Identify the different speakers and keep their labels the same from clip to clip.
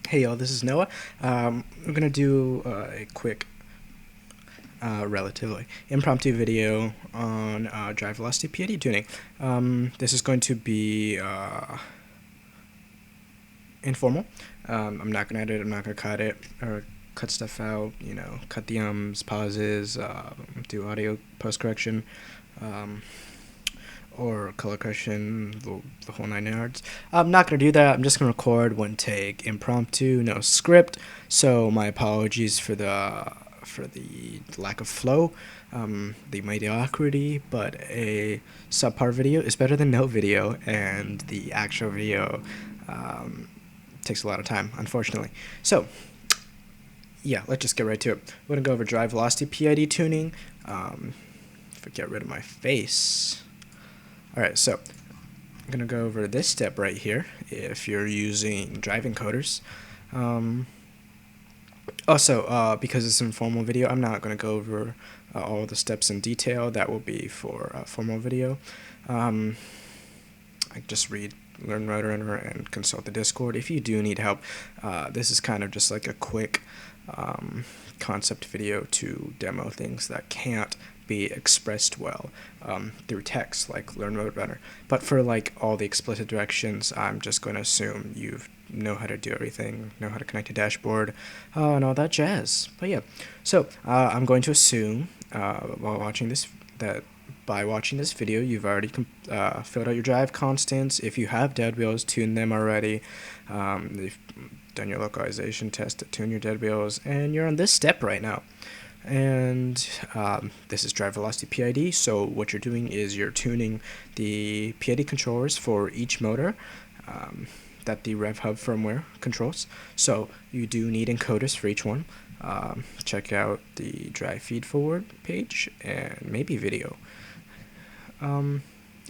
Speaker 1: Hey y'all, this is Noah. We're gonna do a quick, relatively impromptu video on drive velocity PID tuning. This is going to be informal. I'm not gonna edit. I'm not gonna cut it or cut stuff out. Cut the pauses, do audio post correction. Or color correction, the whole 9 yards. I'm not going to do that. I'm just going to record one take, impromptu, no script. So my apologies for the lack of flow, the mediocrity, but a subpar video is better than no video, and the actual video takes a lot of time, unfortunately. So yeah, let's just get right to it. We're going to go over drive velocity PID tuning. If I get rid of my face. Alright, so I'm going to go over this step right here if you're using drive encoders. Also, because it's an informal video, I'm not going to go over all the steps in detail. That will be for a formal video. I just learn Roadrunner and consult the Discord. If you do need help, this is kind of just like a quick concept video to demo things that can't be expressed well through text, like learn Roadrunner. But for like all the explicit directions, I'm just going to assume you know how to do everything, know how to connect a dashboard, and all that jazz. But yeah, so I'm going to assume while watching this that by watching this video, you've already filled out your drive constants. If you have dead wheels, tune them already. You've done your localization test to tune your dead wheels, and you're on this step right now. And this is drive velocity PID, so what you're doing is you're tuning the PID controllers for each motor that the RevHub firmware controls. So you do need encoders for each one. Check out the drive feed forward page and maybe video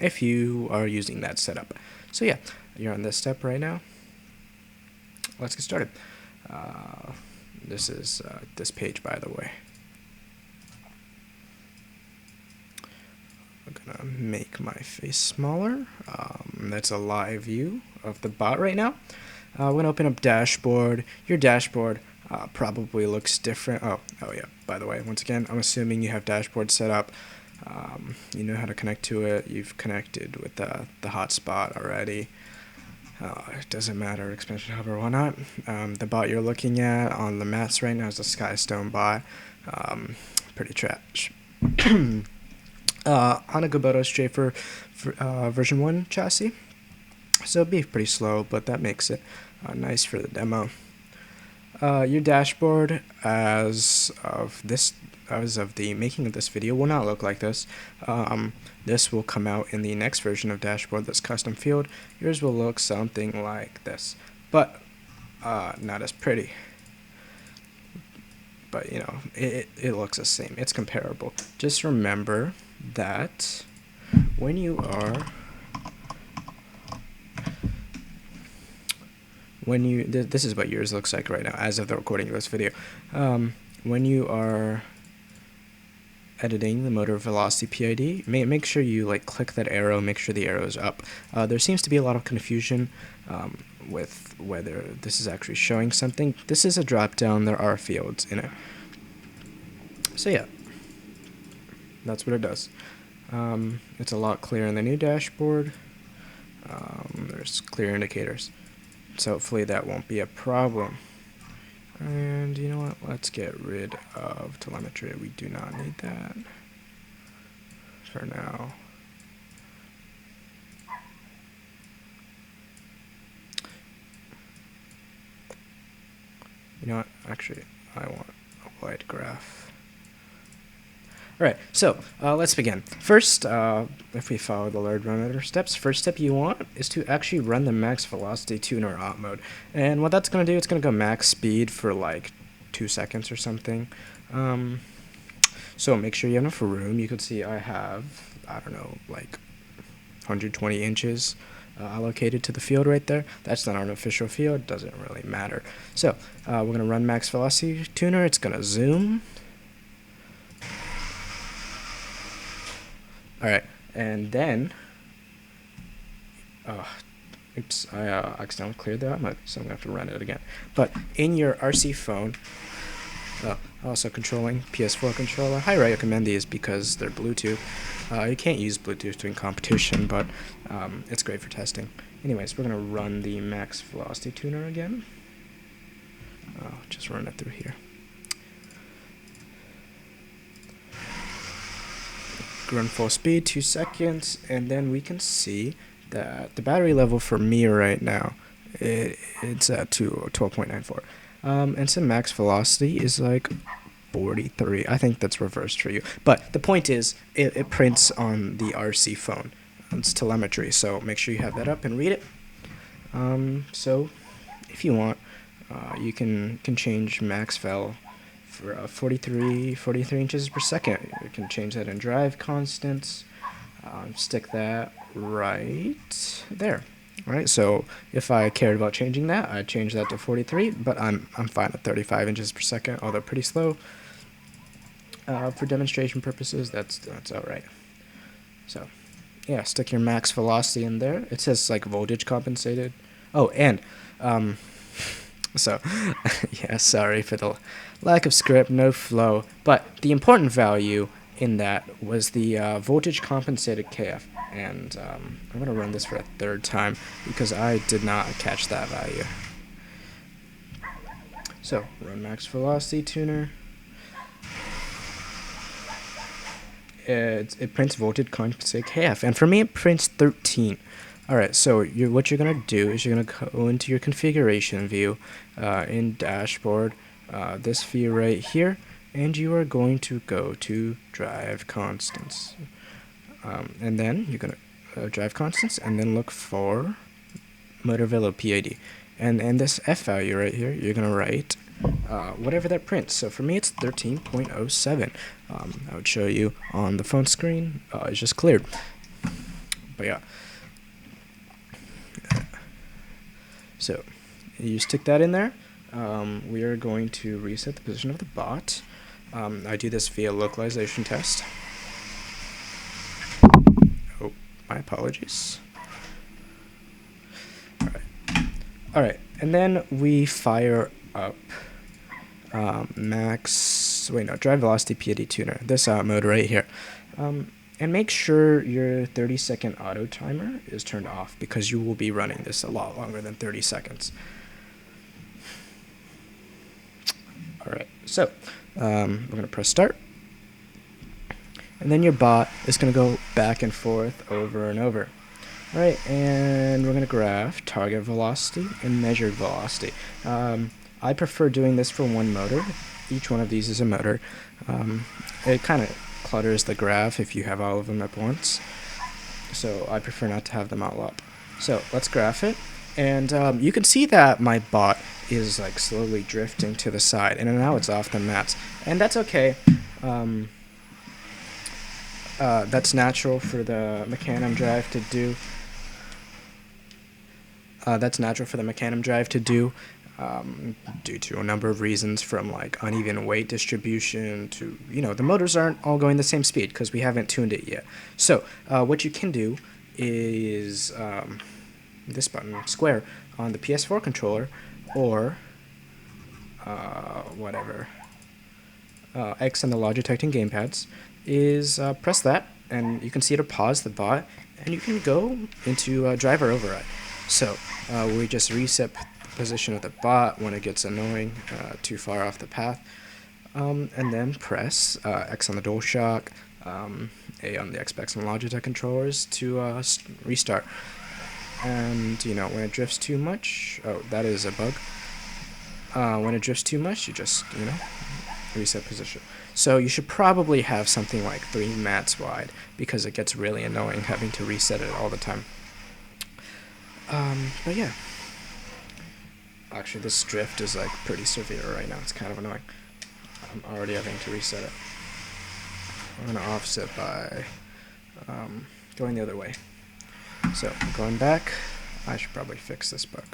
Speaker 1: if you are using that setup. So yeah, you're on this step right now. Let's get started. This is this page, by the way. I'm gonna make my face smaller. That's a live view of the bot right now. We're gonna open up dashboard. Your dashboard probably looks different. Oh yeah, by the way, once again, I'm assuming you have dashboard set up. You know how to connect to it. You've connected with the hotspot already. It doesn't matter, expansion hub or whatnot. The bot you're looking at on the mats right now is the Skystone bot. Pretty trash. On a Goboto Strafer version 1 chassis. So it'll be pretty slow, but that makes it nice for the demo. Your dashboard as of the making of this video will not look like this. This will come out in the next version of dashboard that's custom field. Yours will look something like this, but not as pretty. But you know, it looks the same. It's comparable. Just remember that when you are this is what yours looks like right now as of the recording of this video. When you are editing the motor velocity PID, make sure you like click that arrow, make sure the arrow is up. There seems to be a lot of confusion with whether this is actually showing something. This is a drop down, there are fields in it. So yeah, that's what it does. It's a lot clearer in the new dashboard. There's clear indicators. So hopefully that won't be a problem. And you know what? Let's get rid of telemetry. We do not need that for now. You know what? Actually, I want a wide graph. Alright, so let's begin. First, if we follow the Roadrunner steps, first step you want is to actually run the max velocity tuner op mode. And what that's going to do, it's going to go max speed for like 2 seconds or something. So make sure you have enough room. You can see I have, I don't know, like 120 inches allocated to the field right there. That's not an official field, doesn't really matter. So we're going to run max velocity tuner. It's going to zoom. Alright, and then Oops, I accidentally cleared that, so I'm going to have to run it again. But in your RC phone, also controlling PS4 controller, I recommend these because they're Bluetooth. You can't use Bluetooth during competition, but it's great for testing. Anyways, we're going to run the max velocity tuner again. Just run it through here. Run full speed, 2 seconds, and then we can see that the battery level for me right now, it's at 12.94. And so max velocity is like 43. I think that's reversed for you. But the point is, it prints on the RC phone. It's telemetry, so make sure you have that up and read it. So if you want, you can change max vel for 43 inches per second. You can change that in drive constants. Stick that right there. Right, so if I cared about changing that, I'd change that to 43, but I'm fine at 35 inches per second, although pretty slow. For demonstration purposes, that's all right. So, yeah, stick your max velocity in there. It says like voltage compensated. Oh, and so yeah, sorry for the lack of script, no flow. But the important value in that was the voltage compensated KF. And I'm going to run this for a third time because I did not catch that value. So, run max velocity tuner. It prints voltage compensated KF. And for me, it prints 13. Alright, so what you're going to do is you're going to go into your configuration view in dashboard, this view right here, and you are going to go to drive constants. And then you're going to drive constants and then look for motor velo PID. And this F value right here, you're going to write whatever that prints. So for me, it's 13.07. I would show you on the phone screen. It's just cleared. But yeah. So you stick that in there. We are going to reset the position of the bot. I do this via localization test. Oh, my apologies. Alright, and then we fire up drive velocity PID tuner, this mode right here. And make sure your 30-second auto timer is turned off because you will be running this a lot longer than 30 seconds. Alright, so we're going to press start. And then your bot is going to go back and forth over and over. Alright, and we're going to graph target velocity and measured velocity. I prefer doing this for one motor. Each one of these is a motor. It kind of clutters the graph if you have all of them at once. So I prefer not to have them all up. So let's graph it. And you can see that my bot is like slowly drifting to the side. And now it's off the mats. And that's okay. That's natural for the mecanum drive to do. Due to a number of reasons, from like uneven weight distribution to, the motors aren't all going the same speed because we haven't tuned it yet. So what you can do is this button, square, on the PS4 controller, or X on the Logitech and gamepads, is press that, and you can see it'll pause the bot, and you can go into driver override. So we just reset position of the bot when it gets annoying, too far off the path, and then press X on the DualShock, A on the Xbox and Logitech controllers to restart. And when it drifts too much, that is a bug. When it drifts too much, you just reset position. So you should probably have something like 3 mats wide because it gets really annoying having to reset it all the time. But yeah. Actually, this drift is like pretty severe right now. It's kind of annoying. I'm already having to reset it. I'm going to offset by going the other way. So, going back, I should probably fix this bug.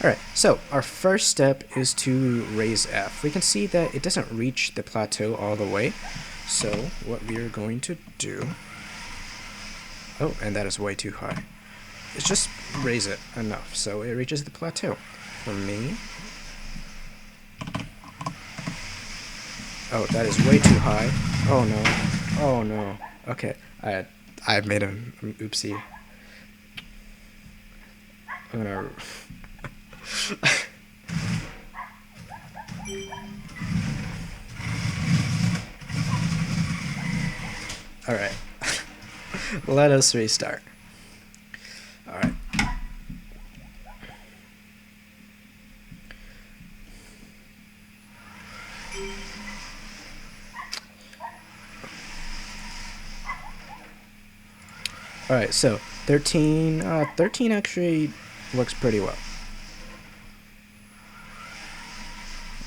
Speaker 1: Alright, so our first step is to raise F. We can see that it doesn't reach the plateau all the way. So, what we are going to do... Oh, and that is way too high. is just raise it enough so it reaches the plateau. For me, oh, that is way too high. Oh no, oh no. Okay, I made an oopsie. I'm gonna. All right, let us restart. All right. All right, so 13 actually works pretty well.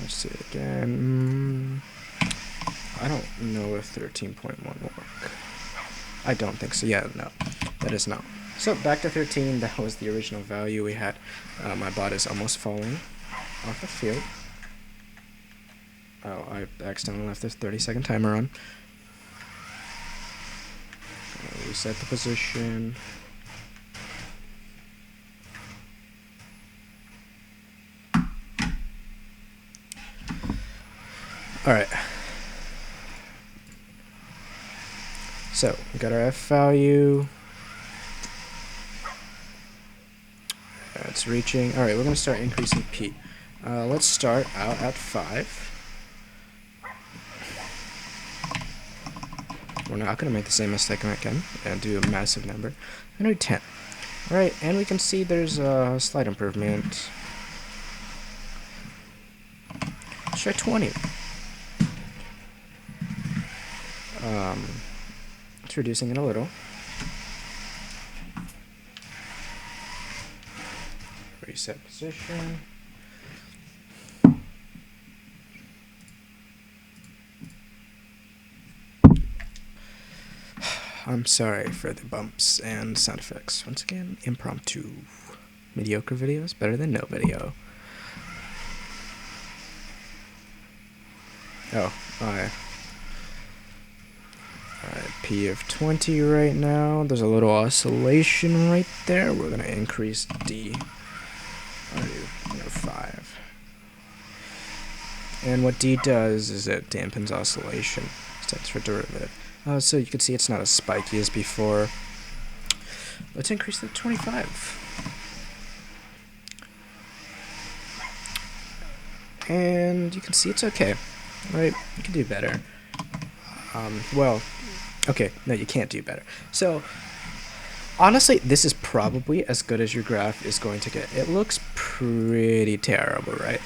Speaker 1: Let's see it again. I don't know if 13.1 will work. I don't think so. Yeah, no, that is not. So back to 13, that was the original value we had. My bot is almost falling off the field. Oh, I accidentally left this 30-second timer on. Reset the position. Alright. So, we got our F value. It's reaching. Alright, we're going to start increasing P. Let's start out at 5. We're not going to make the same mistake again and do a massive number. And do 10. Alright, and we can see there's a slight improvement. Let's try 20. It's reducing it a little. Reset position. I'm sorry for the bumps and sound effects. Once again, impromptu. Mediocre videos, better than no video. Oh, alright. Alright, P of 20 right now. There's a little oscillation right there. We're going to increase D. I'll do 5. And what D does is it dampens oscillation. Stands for derivative. So you can see it's not as spiky as before. Let's increase it to 25. And you can see it's okay. Right? You can do better. Well, okay, no, you can't do better. So, honestly, this is probably as good as your graph is going to get. It looks pretty terrible, right?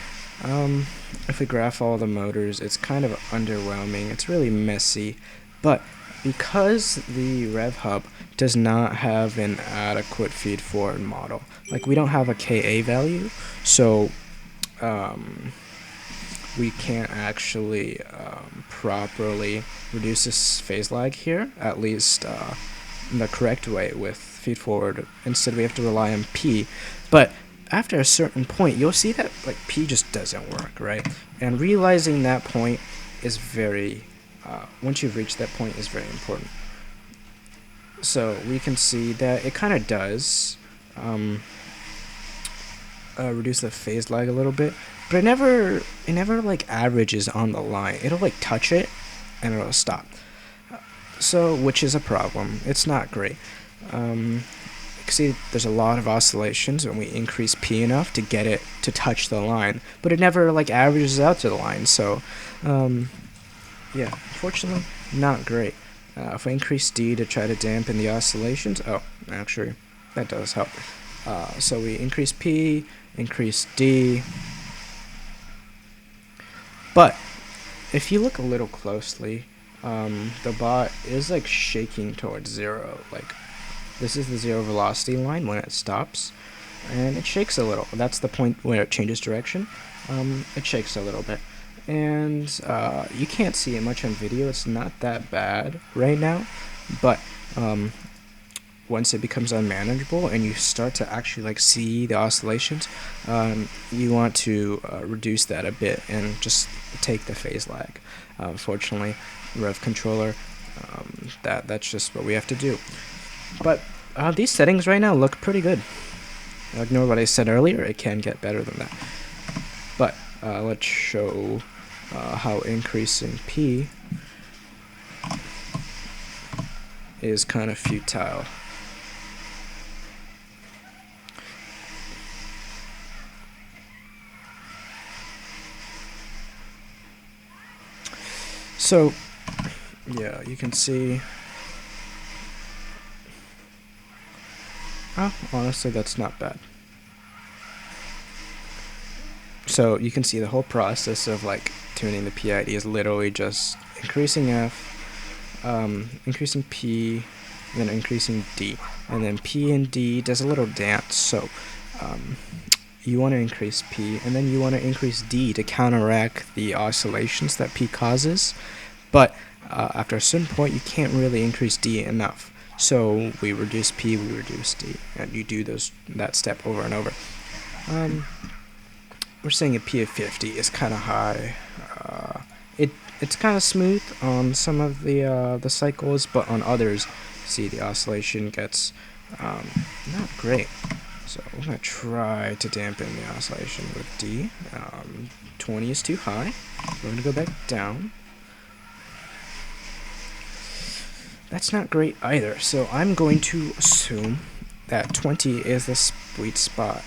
Speaker 1: If we graph all the motors, it's kind of underwhelming. It's really messy. But because the Rev Hub does not have an adequate feed-forward model, like we don't have a Ka value, so we can't actually properly reduce this phase lag here, at least in the correct way with feed-forward. Instead, we have to rely on P. But after a certain point, you'll see that like P just doesn't work, right? And realizing that point is very once you've reached that point is very important. So we can see that it kind of does reduce the phase lag a little bit, but it never like averages on the line. It'll like touch it and it'll stop. So which is a problem. It's not great. You can see there's a lot of oscillations when we increase P enough to get it to touch the line, but it never like averages out to the line. So yeah, unfortunately, not great. If we increase D to try to dampen the oscillations, oh, actually, that does help. So we increase P, increase D. But if you look a little closely, the bot is like shaking towards 0. Like this is the 0 velocity line when it stops, and it shakes a little. That's the point where it changes direction. It shakes a little bit. And you can't see it much on video. It's not that bad right now, but once it becomes unmanageable and you start to actually like see the oscillations, you want to reduce that a bit and just take the phase lag. Unfortunately, Rev controller, that's just what we have to do. But These settings right now look pretty good. Ignore what I said earlier, it can get better than that. But let's show how increasing P is kind of futile. So, yeah, you can see. Oh, honestly, that's not bad. So you can see the whole process of like tuning the PID is literally just increasing F, increasing P, then increasing D, and then P and D does a little dance. So you want to increase P, and then you want to increase D to counteract the oscillations that P causes. But after a certain point, you can't really increase D enough. So we reduce P, we reduce D, and you do that step over and over. We're saying a P of 50 is kind of high. It's kind of smooth on some of the cycles, but on others, see the oscillation gets not great. So we're gonna try to dampen the oscillation with D. 20 is too high. We're gonna go back down. That's not great either. So I'm going to assume that 20 is the sweet spot.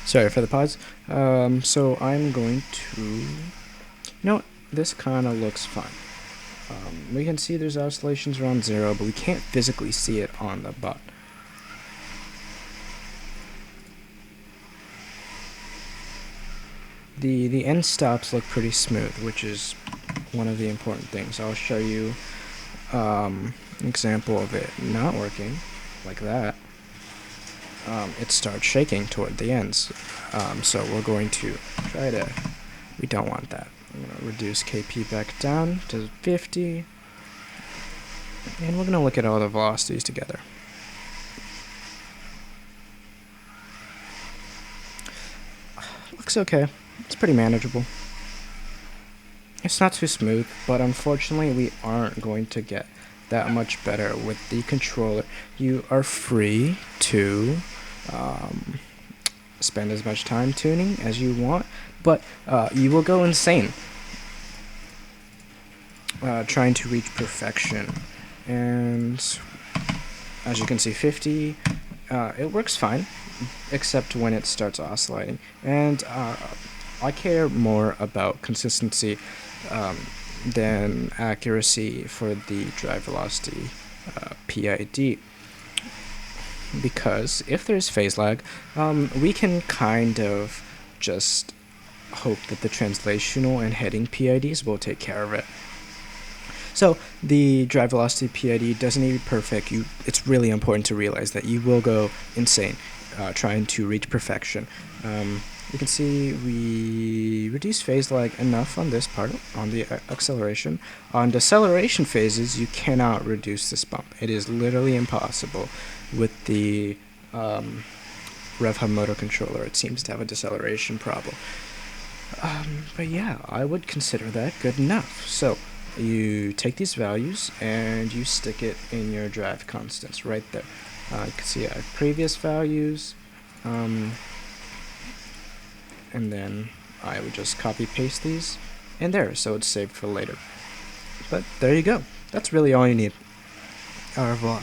Speaker 1: Sorry for the pause. So I'm going to... this kind of looks fine. We can see there's oscillations around 0, but we can't physically see it on the bot. The end stops look pretty smooth, which is one of the important things. I'll show you an example of it not working, like that. It starts shaking toward the ends. So we're going to try to... We don't want that. I'm going to reduce KP back down to 50. And we're going to look at all the velocities together. Looks okay. It's pretty manageable. It's not too smooth, but unfortunately we aren't going to get that much better with the controller. You are free to spend as much time tuning as you want, but you will go insane trying to reach perfection. And as you can see, 50, it works fine, except when it starts oscillating. And I care more about consistency than accuracy for the drive velocity PID. Because if there's phase lag, we can kind of just hope that the translational and heading PIDs will take care of it. So the drive velocity PID doesn't need to be perfect. It's really important to realize that you will go insane trying to reach perfection. You can see we reduce phase lag enough on this part, on the acceleration. On deceleration phases, you cannot reduce this bump. It is literally impossible with the Rev Hub motor controller. It seems to have a deceleration problem. But yeah, I would consider that good enough. So you take these values and you stick it in your drive constants right there. You can see I have previous values. And then I would just copy paste these in there so it's saved for later. But there you go. That's really all you need. Au revoir.